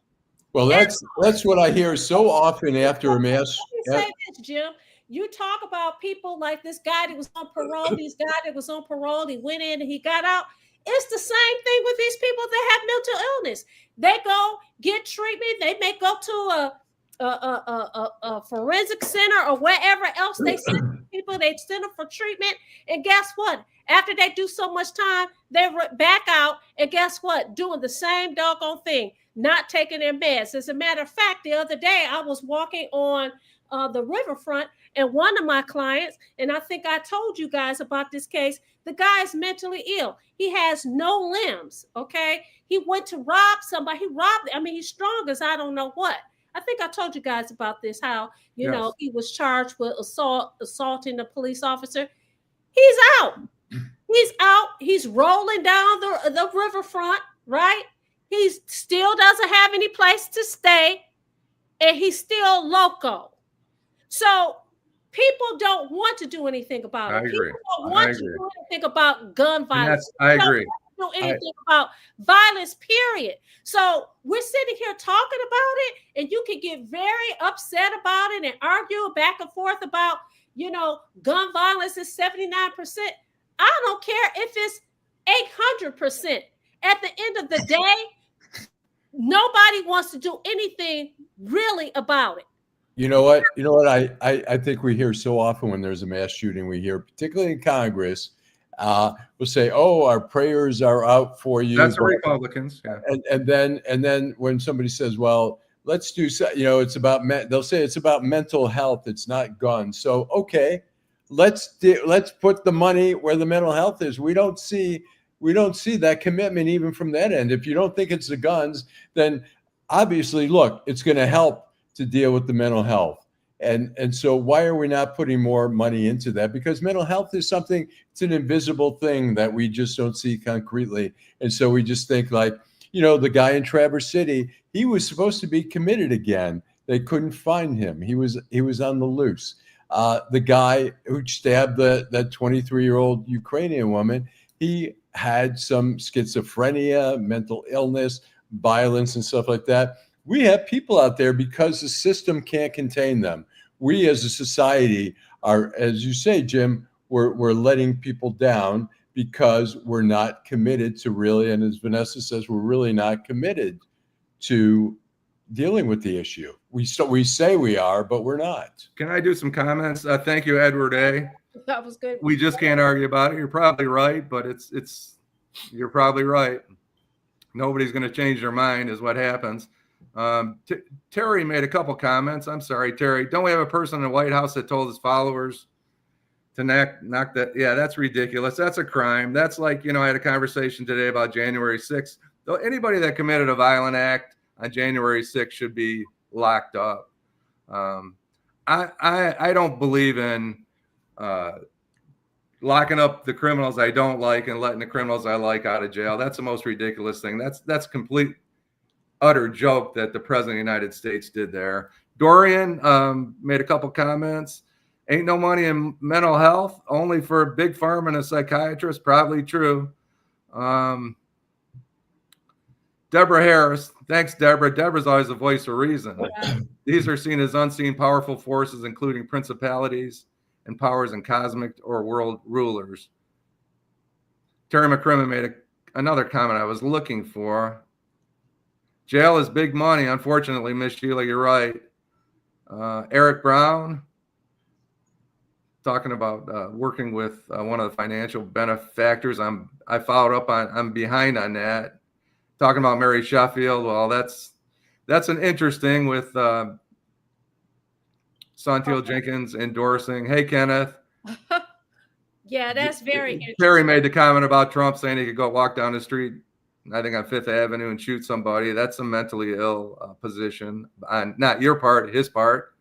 Well, that's what I hear so often after a mass. Let me say this, Jim. You talk about people like this guy that was on parole, he went in and he got out. It's the same thing with these people that have mental illness. They go get treatment. They may go to a forensic center or wherever else they send people. They send them for treatment. And guess what? After they do so much time, they're back out. And guess what? Doing the same doggone thing, not taking their meds. As a matter of fact, the other day I was walking on the riverfront, and one of my clients, and I think I told you guys about this case, the guy is mentally ill. He has no limbs, okay? He went to rob somebody. He's strong as I don't know what. I think I told you guys about this, how, you know, he was charged with assaulting a police officer. He's out. He's rolling down the riverfront, right? He still doesn't have any place to stay, and he's still loco. So people don't want to do anything about it. I agree. People don't want to do anything about gun violence. I agree. Do anything about violence, period. So we're sitting here talking about it, and you can get very upset about it and argue back and forth about, you know, gun violence is 79%. I don't care if it's 800%. At the end of the day, nobody wants to do anything really about it. You know what? I think we hear so often when there's a mass shooting, we hear, particularly in Congress, we'll say, "Oh, our prayers are out for you." That's the Republicans. Yeah. And then when somebody says, "Well, let's do," it's about they'll say it's about mental health. It's not guns. So okay, let's put the money where the mental health is. We don't see that commitment even from that end. If you don't think it's the guns, then obviously, look, it's going to help to deal with the mental health. And so why are we not putting more money into that? Because mental health is something, it's an invisible thing that we just don't see concretely. And so we just think like, the guy in Traverse City, he was supposed to be committed again. They couldn't find him. He was on the loose. The guy who stabbed that 23-year-old Ukrainian woman, he had some schizophrenia, mental illness, violence, and stuff like that. We have people out there because the system can't contain them. We as a society are, as you say, Jim, we're letting people down because we're not committed to really, and as Vanessa says, we're really not committed to dealing with the issue. We say we are, but we're not. Can I do some comments? Thank you, Edward A. That was good. We just can't argue about it. You're probably right, but you're probably right. Nobody's going to change their mind is what happens. Terry made a couple comments. I'm sorry, Terry. Don't we have a person in the White House that told his followers to knock that? Yeah, that's ridiculous. That's a crime. That's like, I had a conversation today about January 6th. Though anybody that committed a violent act on January 6th should be locked up. I don't believe in locking up the criminals I don't like and letting the criminals I like out of jail. That's the most ridiculous thing. That's complete, utter joke that the president of the United States did there. Dorian made a couple comments. Ain't no money in mental health, only for a big pharma and a psychiatrist. Probably true. Deborah Harris. Thanks, Deborah. Deborah's always a voice of reason. These are seen as unseen powerful forces, including principalities and powers and cosmic or world rulers. Terry McCrimmon made another comment I was looking for. Jail is big money. Unfortunately, Miss Sheila, you're right. Eric Brown, talking about working with one of the financial benefactors. I followed up on. I'm behind on that. Talking about Mary Sheffield. Well, that's an interesting with Santil Jenkins endorsing. Hey, Kenneth. Yeah, that's very interesting. Terry made the comment about Trump saying he could go walk down the street, I think on Fifth Avenue, and shoot somebody. That's a mentally ill position on not your part, his part.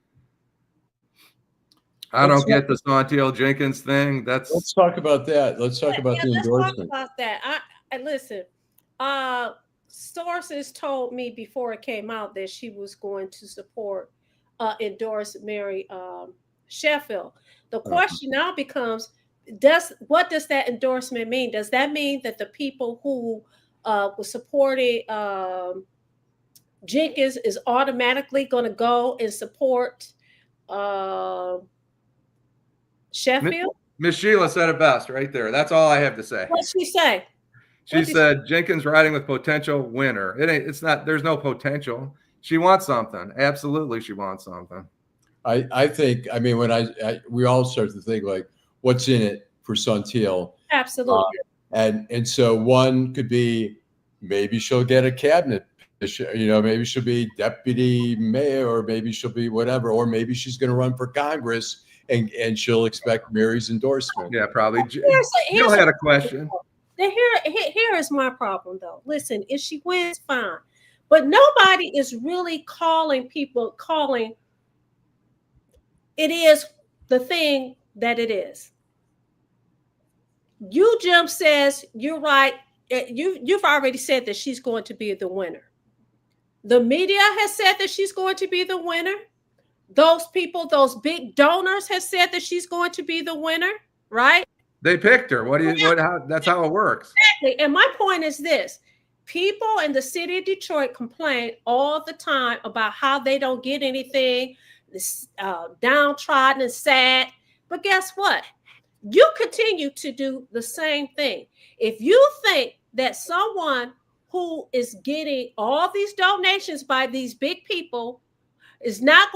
I don't get the Santil Jenkins thing. Let's talk about that. Let's talk about the endorsement. Let's talk about that. I listen. Sources told me before it came out that she was going to support, endorse Mary Sheffield. The question now becomes: what does that endorsement mean? Does that mean that the people who were supporting Jenkins is automatically going to go and support Sheffield? Miss Sheila said it best right there. That's all I have to say. What'd she say? She said Jenkins riding with potential winner. It's not, there's no potential. She wants something. Absolutely. She wants something. I think, when we all start to think like, what's in it for Santil? Absolutely. And so one could be, maybe she'll get a cabinet position, maybe she'll be deputy mayor, or maybe she'll be whatever, or maybe she's going to run for Congress and she'll expect Mary's endorsement. Yeah, probably. Jill had a question. Here is my problem, though. Listen, if she wins, fine. But nobody is really calling it is the thing that it is. You, Jim, says you're right. You've already said that she's going to be the winner. The media has said that she's going to be the winner. Those people, those big donors have said that she's going to be the winner, right? They picked her. That's how it works. Exactly. And my point is this. People in the city of Detroit complain all the time about how they don't get anything, downtrodden and sad. But guess what? You continue to do the same thing. If you think that someone who is getting all these donations by these big people is not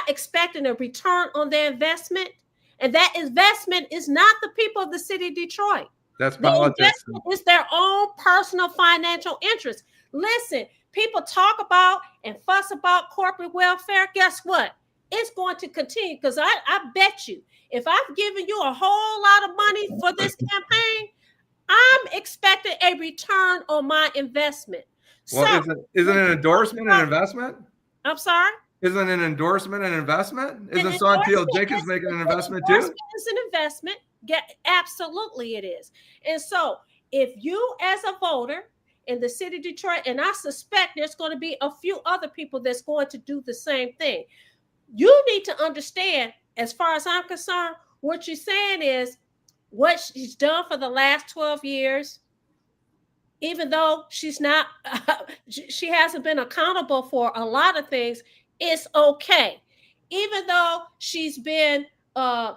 expecting a return on their investment, and that investment is not the people of the city of Detroit. That's politics. It's their own personal financial interest. Listen, people talk about and fuss about corporate welfare. Guess what? It's going to continue, because I bet you, if I've given you a whole lot of money for this campaign, I'm expecting a return on my investment. Well, isn't an endorsement an investment? I'm sorry? Isn't an endorsement an investment? Isn't Santil Jenkins making an investment too? It's an investment. Absolutely it is. And so if you as a voter in the city of Detroit, and I suspect there's going to be a few other people that's going to do the same thing, you need to understand, as far as I'm concerned, what you're saying is what she's done for the last 12 years even though she's not, she hasn't been accountable for a lot of things, it's okay. Even though she's been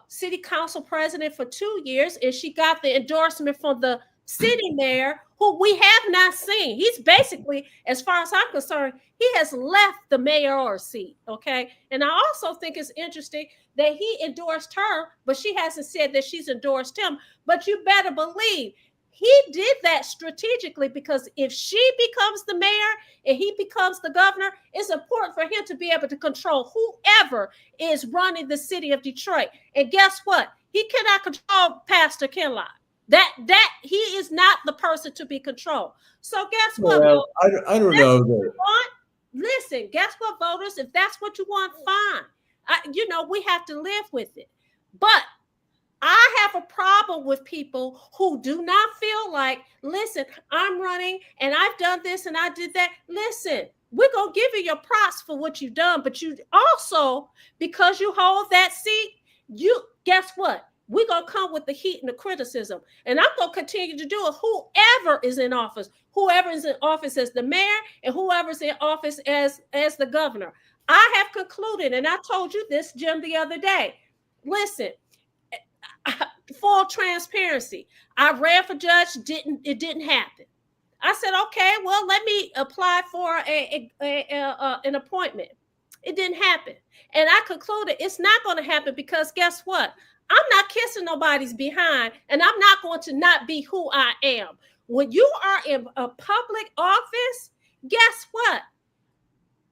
city council president for 2 years and she got the endorsement from the city mayor, who we have not seen. He's basically, as far as I'm concerned, he has left the mayoral seat. Okay. And I also think it's interesting that he endorsed her, but she hasn't said that she's endorsed him. But you better believe he did that strategically, because if she becomes the mayor and he becomes the governor, it's important for him to be able to control whoever is running the city of Detroit. And guess what? He cannot control Pastor Kinloch. That he is not the person to be controlled. So guess what? Well, I don't know that. Listen, guess what, voters? If that's what you want, fine. We have to live with it. But I have a problem with people who do not feel like, listen, I'm running and I've done this and I did that. Listen, we're going to give you your props for what you've done. But you also, because you hold that seat, guess what? We're going to come with the heat and the criticism. And I'm going to continue to do it. Whoever is in office as the mayor and whoever's in office as the governor. I have concluded, and I told you this, Jim, the other day. Listen, full transparency. I ran for judge. It didn't happen. I said, okay, well, let me apply for an appointment. It didn't happen. And I concluded it's not going to happen because guess what? I'm not kissing nobody's behind, and I'm not going to not be who I am. When you are in a public office, guess what?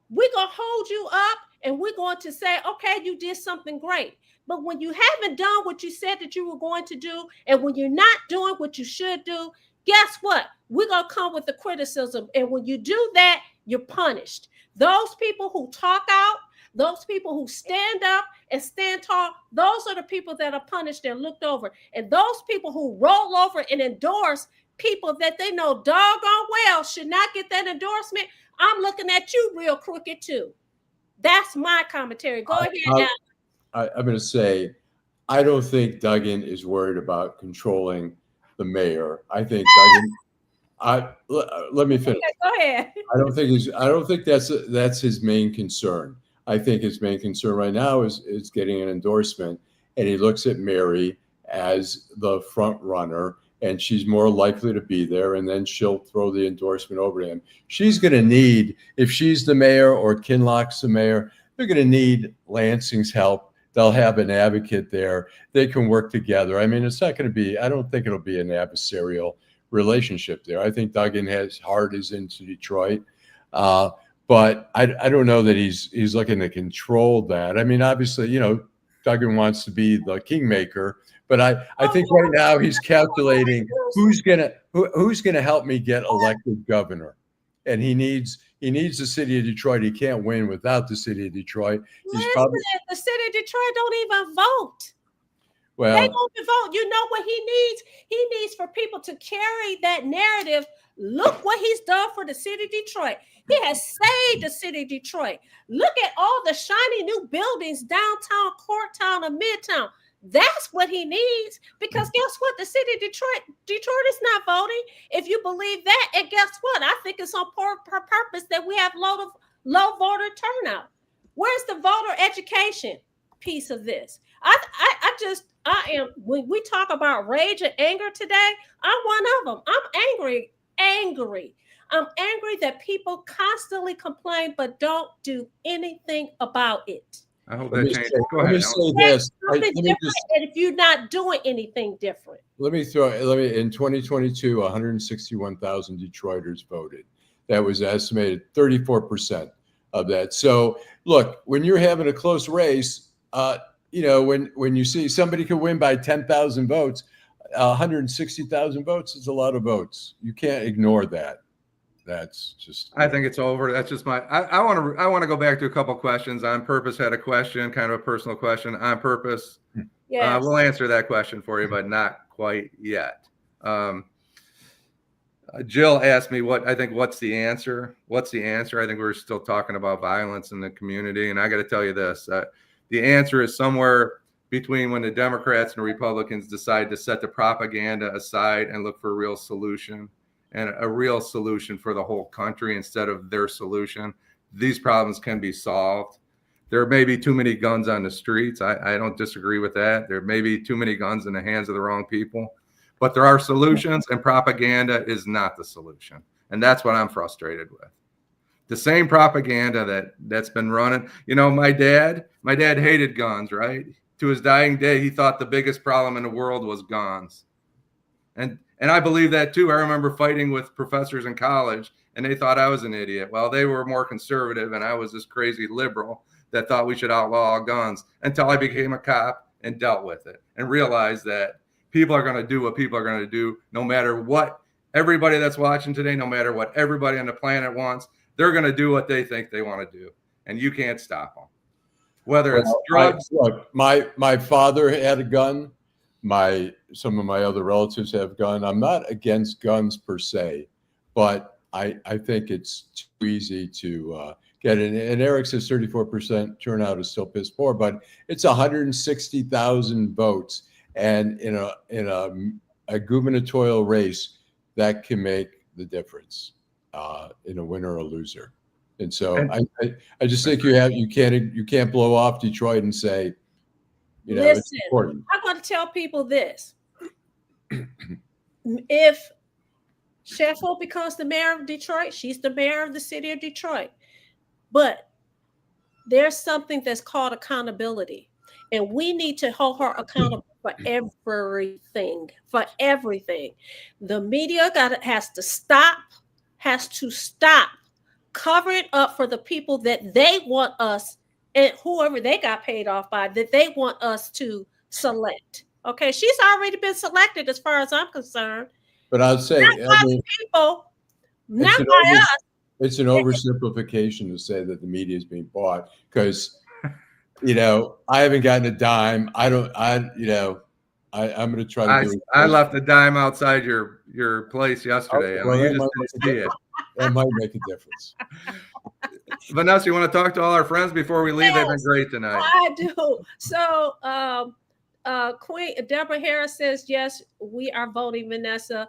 We're going to hold you up and we're going to say, okay, you did something great. But when you haven't done what you said that you were going to do, and when you're not doing what you should do, guess what? We're going to come with the criticism. And when you do that, you're punished. Those people who talk out, those people who stand up and stand tall, those are the people that are punished and looked over. And those people who roll over and endorse people that they know doggone well should not get that endorsement, I'm looking at you real crooked too. That's my commentary. Go ahead now. I'm going to say, I don't think Duggan is worried about controlling the mayor. I think Duggan. Let me finish. Okay, go ahead. I don't think that's his main concern. I think his main concern right now is getting an endorsement, and he looks at Mary as the front runner, and she's more likely to be there, and then she'll throw the endorsement over to him. She's going to need, if she's the mayor or Kinloch's the mayor, they're going to need Lansing's help. They'll have an advocate there. They can work together. I mean, it's not going to be, I don't think it'll be an adversarial relationship there. I think Duggan has heart is into Detroit. But I don't know that he's looking to control that. I mean, obviously, Duggan wants to be the kingmaker, but I think right now he's calculating who's gonna help me get elected governor, and he needs the city of Detroit. He can't win without the city of Detroit. The city of Detroit don't even vote. Well, they don't vote. You know what he needs? He needs for people to carry that narrative. Look what he's done for the city of Detroit. He has saved the city of Detroit. Look at all the shiny new buildings downtown, Courtown, and Midtown. That's what he needs, because guess what? The city of Detroit is not voting. If you believe that, and guess what? I think it's on purpose that we have low voter turnout. Where's the voter education piece of this? I am, when we talk about rage and anger today, I'm one of them. I'm angry. I'm angry that people constantly complain but don't do anything about it. I hope that changes. Go Let ahead. me say this. And if you're not doing anything different. In 2022, 161,000 Detroiters voted. That was estimated 34% of that. So look, when you're having a close race, when you see somebody could win by 10,000 votes, 160,000 votes is a lot of votes. You can't ignore that. That's just. I think it's over. That's just my. I want to go back to a couple questions. On Purpose had a question, kind of a personal question. On Purpose, yes. We'll answer that question for you, but not quite yet. Jill asked me what's the answer? What's the answer? I think we're still talking about violence in the community, and I got to tell you this: the answer is somewhere between when the Democrats and the Republicans decide to set the propaganda aside and look for a real solution. and a real solution for the whole country instead of their solution, these problems can be solved. There may be too many guns on the streets. I don't disagree with that. There may be too many guns in the hands of the wrong people, but there are solutions, and propaganda is not the solution. And that's what I'm frustrated with. The same propaganda that's been running. You know, my dad hated guns, right? To his dying day, he thought the biggest problem in the world was guns. And I believe that too. I remember fighting with professors in college, and they thought I was an idiot. Well, they were more conservative, and I was this crazy liberal that thought we should outlaw all guns, until I became a cop and dealt with it and realized that people are going to do what people are going to do, no matter what everybody that's watching today, no matter what everybody on the planet wants, they're going to do what they think they want to do, and you can't stop them. Whether it's drugs. Look, my father had a gun. Some of my other relatives have a gun. I'm not against guns per se, but I think it's too easy to get in. And Eric says 34% turnout is still piss poor, but it's 160,000 votes, and in a gubernatorial race, that can make the difference in a winner or a loser. And so I just think you can't blow off Detroit and say, you know, listen, it's important. I'm going to tell people this. If Sheffield becomes the mayor of Detroit, she's the mayor of the city of Detroit. But there's something that's called accountability. And we need to hold her accountable for everything. For everything. The media has to stop covering up for the people that they want us, and whoever they got paid off by, that they want us to select. Okay, she's already been selected as far as I'm concerned. But I'd say, people, not by us. It's an oversimplification to say that the media is being bought, because, you know, I haven't gotten a dime. I'm going to try to do it. I left a dime outside your place yesterday. Well, you just didn't see it. That might make a difference. Vanessa, you want to talk to all our friends before we leave? Yes, they've been great tonight. I do. So, Queen Deborah Harris says, yes, we are voting Vanessa.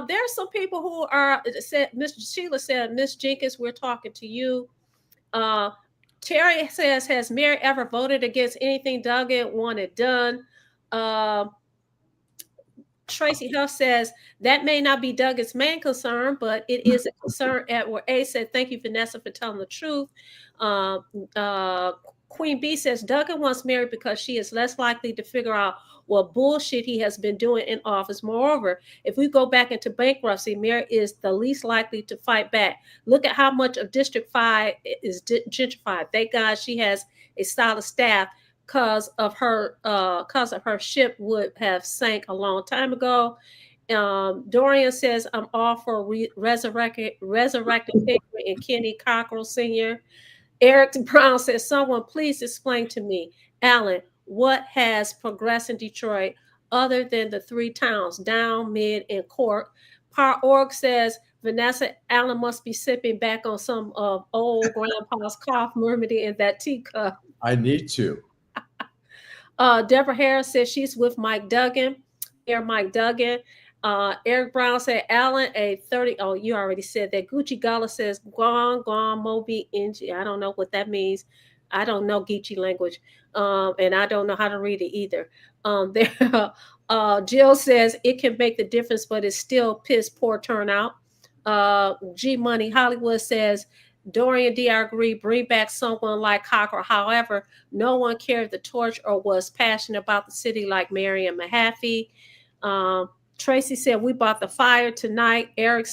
There are some people who are said, Mr. Sheila said, Miss Jenkins, we're talking to you. Terry says, has Mary ever voted against anything Duggan wanted done? Tracy Huff says, that may not be Duggan's main concern, but it is a concern. Edward A said, thank you, Vanessa, for telling the truth. Queen B says, Duggan wants Mary because she is less likely to figure out what bullshit he has been doing in office. Moreover, if we go back into bankruptcy, Mary is the least likely to fight back. Look at how much of District 5 is gentrified. Thank God she has a solid staff, because of her ship would have sank a long time ago. Dorian says, I'm all for resurrecting Hickory and Kenny Cockrell Sr. Eric Brown says, someone please explain to me, Alan, what has progressed in Detroit other than the 3 towns, Down, Mid, and Cork? Par Org says, Vanessa, Allen must be sipping back on some of old grandpa's cough remedy in that teacup. I need to. Deborah Harris says she's with Mike Duggan. Mayor Mike Duggan. Eric Brown said, Allen, a 30. Oh, you already said that. Gucci Gala says, Guam, Moby, Inji. I don't know what that means. I don't know Geechee language. And I don't know how to read it either. Jill says it can make the difference, but it's still piss poor turnout. G Money Hollywood says, Dorian D. I agree, bring back someone like Cockrell. However, no one carried the torch or was passionate about the city like Marion Mahaffey. Tracy said, we bought the fire tonight. Eric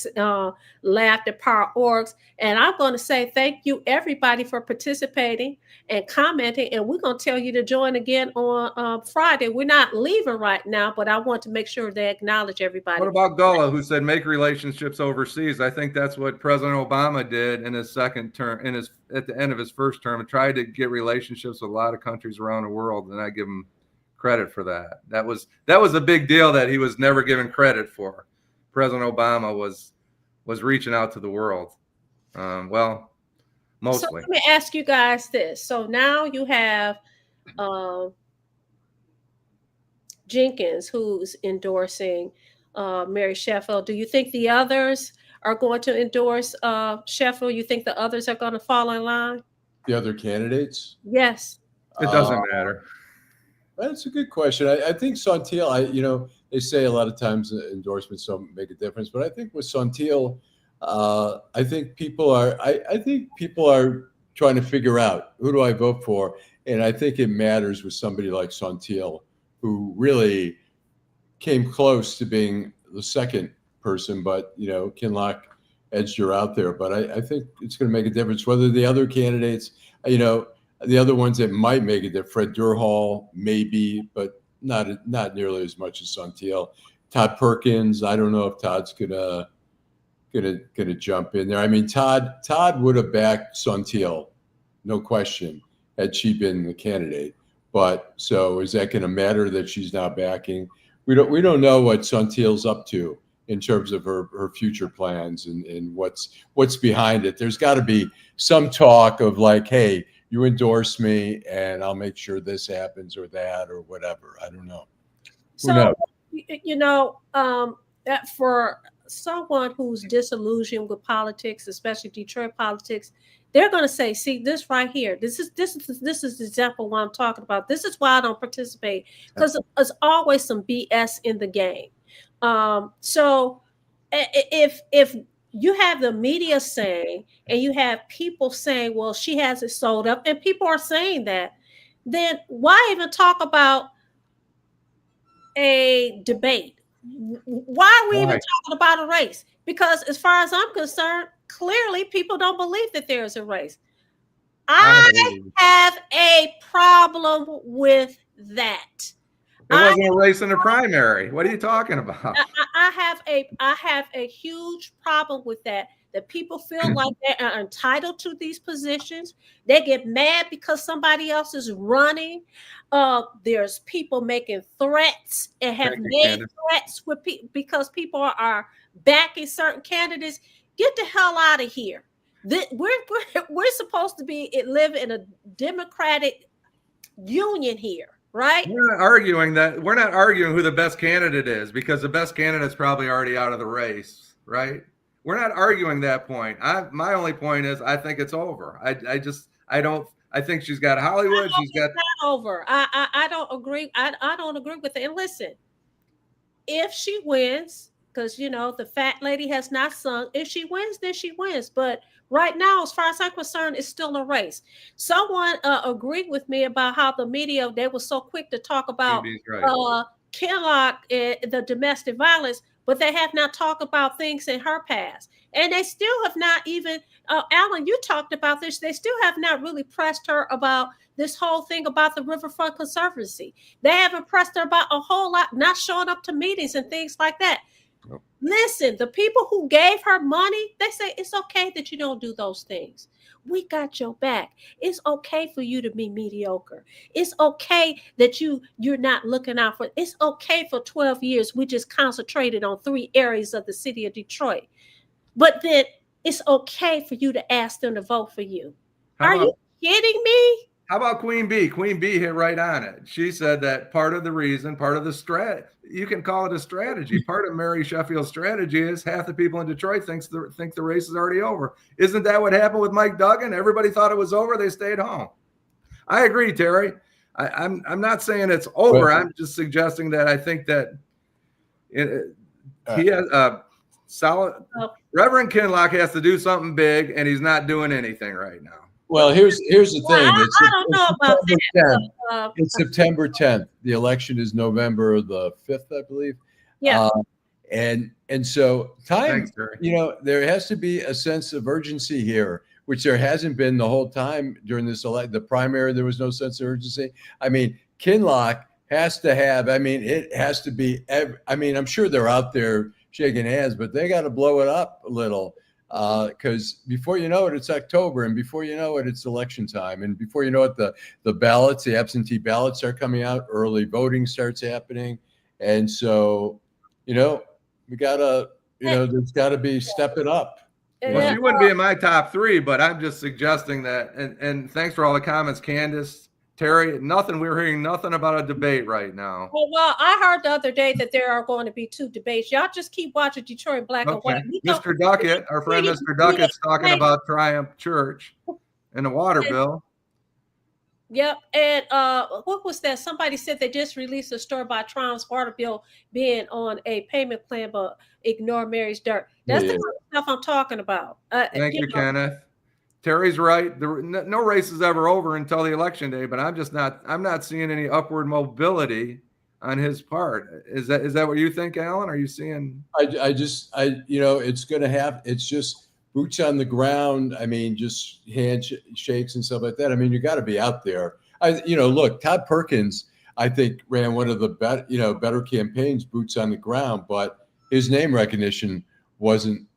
laughed at Power Orgs. And I'm going to say thank you, everybody, for participating and commenting. And we're going to tell you to join again on Friday. We're not leaving right now, but I want to make sure they acknowledge everybody. What about Gullah, who said make relationships overseas? I think that's what President Obama did in his second term, at the end of his first term, and tried to get relationships with a lot of countries around the world. And I give him credit for that. That was a big deal that he was never given credit for. President Obama was reaching out to the world. Well, mostly. So let me ask you guys this. So now you have Jenkins, who's endorsing Mary Sheffield. Do you think the others are going to endorse Sheffield? You think the others are going to fall in line? The other candidates? Yes. It doesn't matter. That's a good question. I think Santil, they say a lot of times endorsements don't make a difference, but I think with Santil, I think people are trying to figure out, who do I vote for? And I think it matters with somebody like Santil, who really came close to being the second person, but Kinloch edged her out there. But I think it's going to make a difference whether the other candidates, the other ones that might make it, that Fred Durhal maybe, but not nearly as much as Santil. Todd Perkins, I don't know if Todd's gonna jump in there. I mean, Todd would have backed Santil, no question, had she been the candidate. But so is that going to matter that she's now backing? We don't know what Santil's up to in terms of her future plans and what's behind it. There's got to be some talk of like, hey, you endorse me and I'll make sure this happens or that or whatever. I don't know. So, that for someone who's disillusioned with politics, especially Detroit politics, they're going to say, see, this right here, this is the example what I'm talking about. This is why I don't participate, because there's always some BS in the game. So if you have the media saying, and you have people saying, well, she has it sold up, and people are saying that, then why even talk about a debate? Why are we even talking about a race? Because as far as I'm concerned, clearly people don't believe that there is a race. I have a problem with that. It wasn't a race in the primary. What are you talking about? I have a huge problem with that. That people feel like they are entitled to these positions. They get mad because somebody else is running. There's people making threats and have made threats with because people are backing certain candidates. Get the hell out of here. We're supposed to live in a democratic union here. Right? We're not arguing that. We're not arguing who the best candidate is, because the best candidate's probably already out of the race, right? We're not arguing that point. My only point is I think it's over. I think she's got Hollywood. She's got not over. I don't agree. I don't agree with it. And listen, if she wins, because the fat lady has not sung. If she wins, then she wins. But right now, as far as I'm concerned, it's still a race. Someone agreed with me about how the media, they were so quick to talk about Kinloch and the domestic violence, but they have not talked about things in her past. And they still have not even, Alan, you talked about this, they still have not really pressed her about this whole thing about the Riverfront Conservancy. They haven't pressed her about a whole lot, not showing up to meetings and things like that. Nope. Listen, the people who gave her money, they say it's okay that you don't do those things. We got your back. It's okay for you to be mediocre. It's okay that you're not looking out for. It's okay for 12 years. We just concentrated on 3 areas of the city of Detroit. But then it's okay for you to ask them to vote for you. Are you kidding me? How about Queen Bee? Queen Bee hit right on it. She said that part of the you can call it a strategy. Part of Mary Sheffield's strategy is half the people in Detroit think the race is already over. Isn't that what happened with Mike Duggan? Everybody thought it was over. They stayed home. I agree, Terry. I'm not saying it's over. I'm just suggesting that I think that he has a solid. Reverend Kinloch has to do something big, and he's not doing anything right now. Well, here's the thing. I don't know about that. It's September 10th. The election is November the 5th, I believe. Yeah. And so time, there has to be a sense of urgency here, which there hasn't been the whole time during the primary. There was no sense of urgency. I mean, Kinloch has to have, it has to be, I'm sure they're out there shaking hands, but they got to blow it up a little. Because before you know it, it's October, and before you know it, it's election time, and before you know it, the absentee ballots are coming out, early voting starts happening, and so we gotta, there's got to be step it up. Well, she wouldn't be in my top 3, but I'm just suggesting that. And thanks for all the comments, Candace, Terry, nothing. We're hearing nothing about a debate right now. Well, I heard the other day that there are going to be 2 debates. Y'all just keep watching Detroit Black and Okay. White. We know- Mr. Duckett, our friend Mr. Duckett's talking about Triumph Church and the water bill. Yep. And what was that? Somebody said they just released a story about Triumph's water bill being on a payment plan, but ignore Mary's dirt. That's the kind of stuff I'm talking about. Thank you, Kenneth. Terry's right. No race is ever over until the election day, but I'm not seeing any upward mobility on his part. Is that what you think, Alan? Are you seeing? It's going to have, it's just boots on the ground. I mean, just handshakes and stuff like that. I mean, you got to be out there. Look, Todd Perkins, I think, ran one of the better campaigns, boots on the ground, but his name recognition wasn't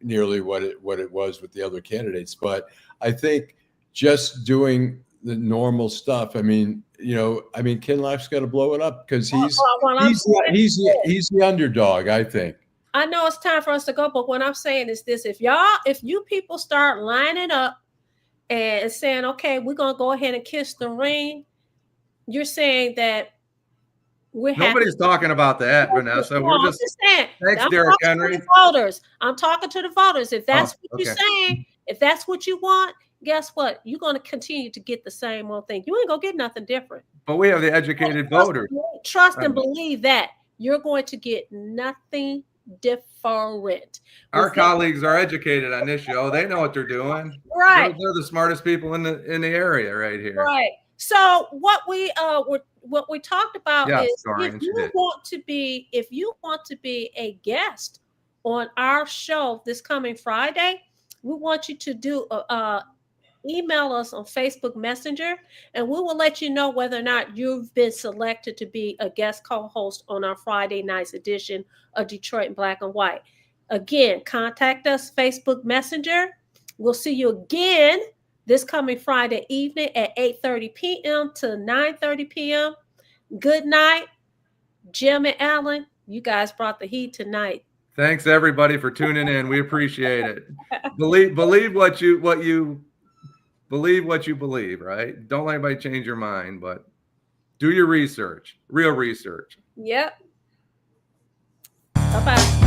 nearly what it was with the other candidates. But I think just doing the normal stuff. I mean, Kinloch's got to blow it up because he's the underdog, I think. I know it's time for us to go, but what I'm saying is this: if you people start lining up and saying, okay, we're gonna go ahead and kiss the ring, you're saying that nobody's talking about that, Vanessa. We're just saying. Thanks, Derek Henry. I'm talking to the voters. If that's what you're saying, if that's what you want, guess what? You're going to continue to get the same old thing. You ain't going to get nothing different. But we have the educated voters. Trust and believe that you're going to get nothing different. Our colleagues are educated on this show. They know what they're doing. Right. They're the smartest people in the area right here. Right. So what we talked about is Doreen, if you want to be a guest on our show this coming Friday, we want you to do email us on Facebook Messenger, and we will let you know whether or not you've been selected to be a guest co-host on our Friday night's edition of Detroit in Black and White. Again, contact us Facebook Messenger. We'll see you again this coming Friday evening at 8:30 p.m. to 9:30 p.m. Good night, Jim and Alan. You guys brought the heat tonight. Thanks everybody for tuning in. We appreciate it. Believe what you believe, right? Don't let anybody change your mind, but do your research, real research. Yep. Bye-bye.